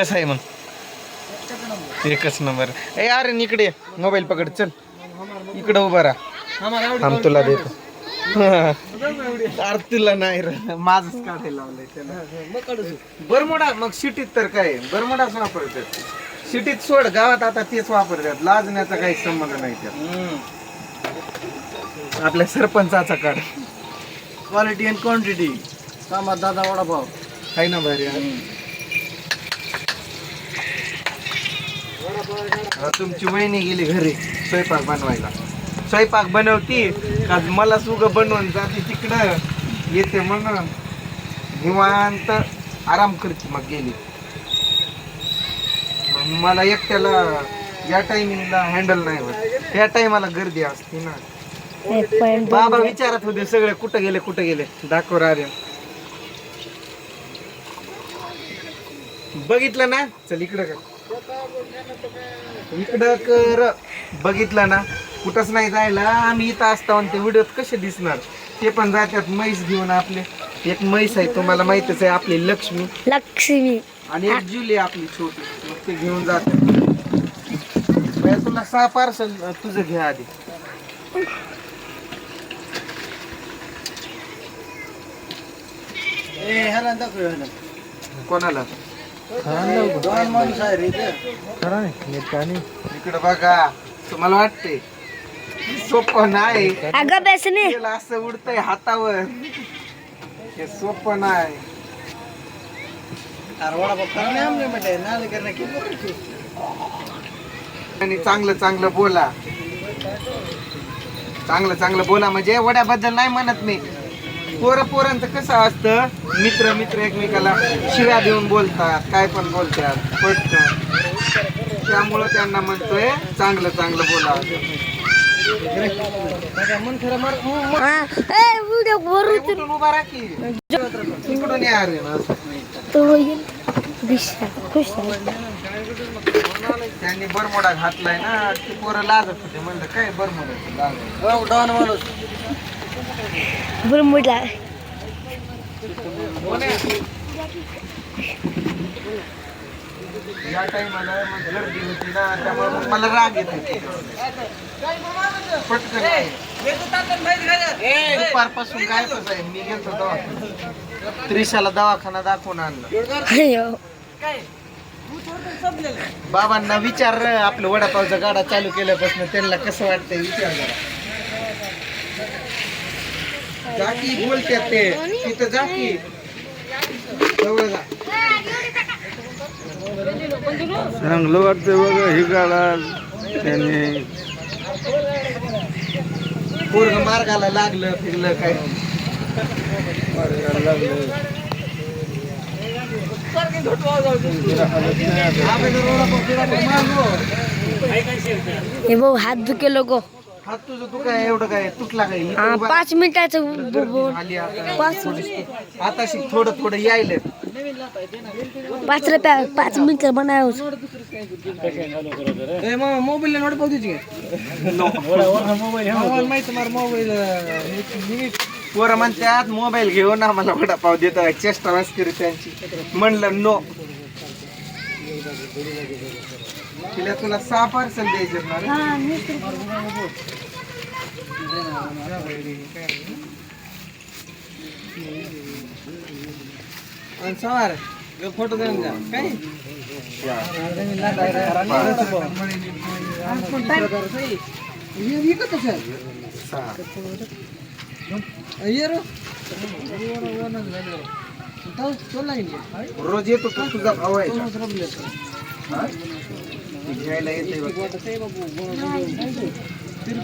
कसं आहे मग? एकच नंबर. ए अरे इकडे मोबाईल पकड, चल इकडं उभा राहा, आम तुला देतो. अरे तुला नाही रे, माझच काढायला लावलंय त्याला. बरमोडा मग सिटीत तर काय बरमोडाच वापरतात, सिटीत सोड, गावात आता तेच वापरतात. लाजण्याचा काही संबंध नाही त्यात. आपल्या सरपंचाचा काढ. Quality and quantity. कामात दादा वडापाव आहे ना भारी. तुमची वहिनी गेली घरी स्वयंपाक बनवायला. स्वयंपाक बनवती का मला सुग बनवून जाते तिकडं, येते म्हणून निवांत आराम करते. मग गेली मग मला एकट्याला या टायमिंगला हँडल नाही होत. ह्या टायमाला गर्दी असते ना. बाबा विचारत होते सगळे कुठं गेले दाखव रे. बघितलं ना, चल इकडं कर, इकडं कर. बघितलं ना, कुठंच नाही जायला. आम्ही इथं असतो आणि ते व्हिडिओत कसे दिसणार, ते पण जातात म्हैस घेऊन. आपले एक म्हैस आहे तुम्हाला माहितच आहे, आपली लक्ष्मी आणि एक जुली आपली छोटी, मग ते घेऊन जातात. तुला 6 पार्सल तुझं घ्या आधी. कोणाला इकडे बघा, तुम्हाला वाटते सोपं नाही, असं उडतंय हातावर, हे सोपं नाही. आणि चांगलं चांगलं बोला, चांगलं बोला. म्हणजे वड्याबद्दल नाही म्हणत मी. पोरांचं कसं असतं, मित्र एकमेकाला शिव्या देऊन बोलतात, काय पण बोलतात पटकन. त्यामुळं त्यांना म्हणतोय चांगलं बोला. उभा राहा की, इकडून या रे. त्यांनी बरमोडा घातलाय ना, ती पोरं लाजत होते. म्हणलं काय बरमोडा माणूस बरमुडा. या टाइमाला गर्दी होती ना, त्यामुळे मला राग येतो पटकन. दुपारपासून काय आहे, मी गेलो दवाखाना, त्रिशाला दवाखाना दाखवून आणलं. बाबांना विचार, आपलं वडापावचा गाडा चालू केल्यापासून त्यांना कसं वाटतंय विचार जरा. जाकी बोलतात ते तिथं, जाकी जवळ जा. चांगलं वाटतंय बघा ही गाडा. त्याने पोरग मार्गाला लागलं फिरलं काय हे भाऊ हात दुखे लोक. हात तुझं तू काय एवढं काय तुटला काय? 5 मिनिटाचं आता शिक थोडं यायला. 5 रुपया 5 मिनिट बनाव. मोबाईल नोट पाहू पोरं म्हणतात मोबाईल घेऊन आम्हाला वडापाव देतात, चेष्टा मस्करी त्यांची. म्हणलं नो, तिला तुला 6 पार्सल द्यायचे ना. सवार फोटो देऊन द्या काय. रोज येतो तो तुझा भाऊ आहे घ्यायला येते.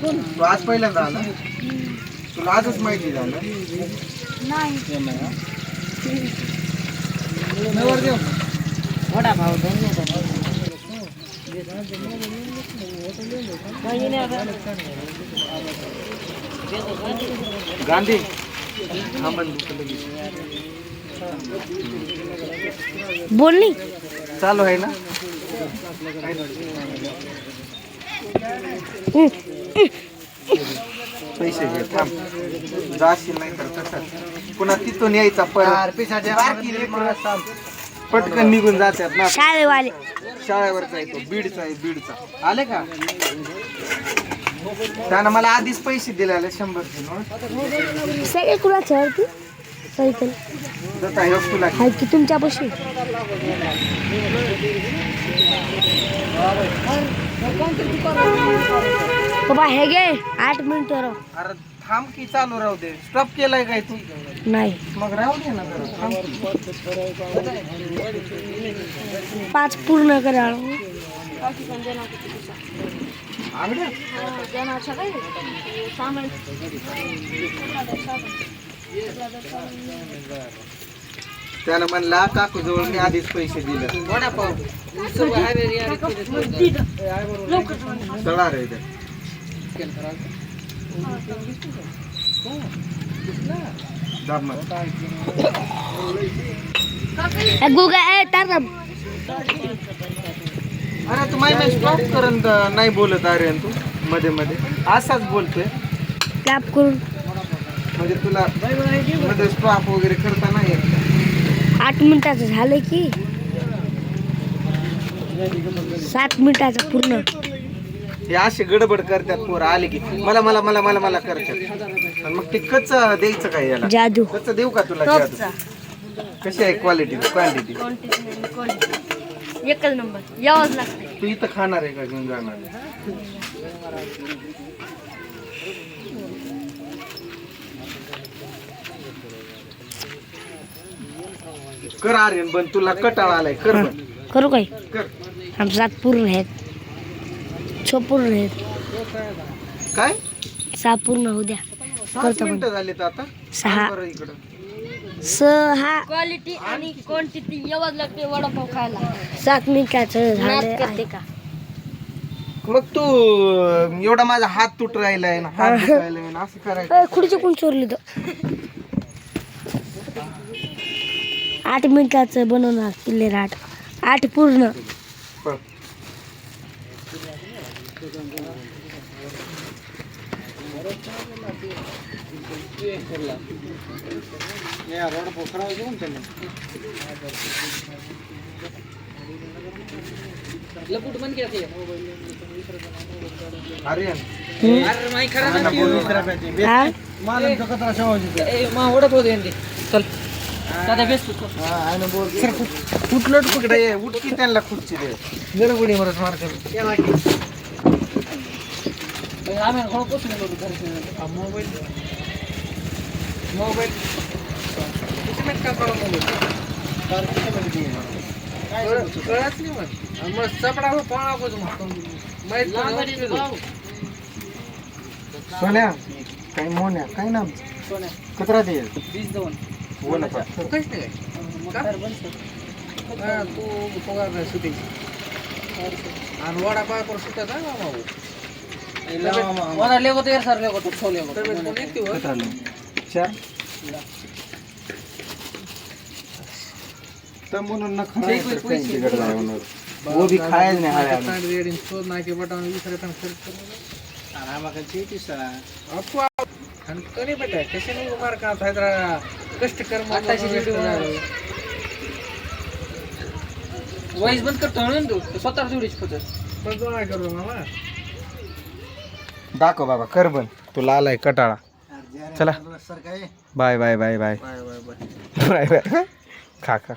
तू आज पहिल्यांदा आला, तुला आजच माहिती झालं. गांधी बोलनी चालू आहे ना. पैसे घे, थांब, जाशील नाही तर कसं पुन्हा तिथून यायचा परत. पटकन निघून जातात ना. शाळेवाले शाळेवरचा आहे तो, बीडचा आहे, बीडचा. आले का? त्यानं मला आधीच पैसे दिलेले 100चे नोट. सगळे कुणाचे आहे सायकल जाता ह्यो तुला आहे की तुमच्यापाशी? बाबा हे घे 8 मिनिटं राव. अरे थांब की, चालू राहू दे. स्टॉप केलाय काय तू? नाही मग राहू दे ना जरा, थांब की. 5 पूर्ण करा. आंगड्या? त्यानं म्हणला काकू जवळ मी आधीच पैसे दिले. चला रे इथे. दाब मग. गुगा ए तार अरे तू माहिती स्टॉप करून नाही बोलत अरे तू मध्ये मध्ये असाच बोलतोय. क्लॅप करून म्हणजे तुला मध्ये स्टॉप वगैरे करता नाही येत. 8 मिनिटाचं झालं की 7 मिनिटाचं पूर्ण. हे असे गडबड करतात पोरं आले की मला मला मला मला मला करतात. आणि मग ते कच्च द्यायचं काय याला? जादू कच्च देऊ का तुला? जादू कशी आहे क्वालिटी क्वांटिटी? एकच नंबर यावंच लागते. तू इथं खाणार आहे का घेऊन जाणार आहे? कर आर्यन बन, तुला कटाळा आलाय. कर बन, करू काय? कर. आमचं 7 पूर्ण आहेत, 6 पूर्ण आहेत. काय 6 पूर्ण होऊ द्या. 5 मिनिटं झालेत आता. 6 बरं इकडं 6 क्वालिटी आणि क्वांटिटी यावंच लागते वडापाव खायला. 7 मिनिटाचं झालं करते का? मग तू एवढा माझा हात तुट राहिलाय ना, हात दुखायलाय ना, असं करायचं. खुर्ची कोण चोरली तर 8 मिनिटाचं बनवणार किल्ले 8 पूर्ण. पण आर्यन हा कुठलं तिकडे ये, उठकी त्यांना खुर्ची दे. गडबडी मरत मारते. मोबाईल मोबाईल कळत नाही मग चपडा सोन्या काही मोन्या काही नाम कचरा दे. हो ना काहीच नाही काय तू पगार सुटी आणि वडापाव कर सुट्या जा मामा. तर म्हणून न वो भी खायच नाही कष्ट कर. वॉइस बंद करतो म्हणून तू स्वतः जोडीच होत करू मामा. दाखव बाबा कर बन, तुला आलाय कटाळा. चला bye bye bye bye bye bye bye. खा खा.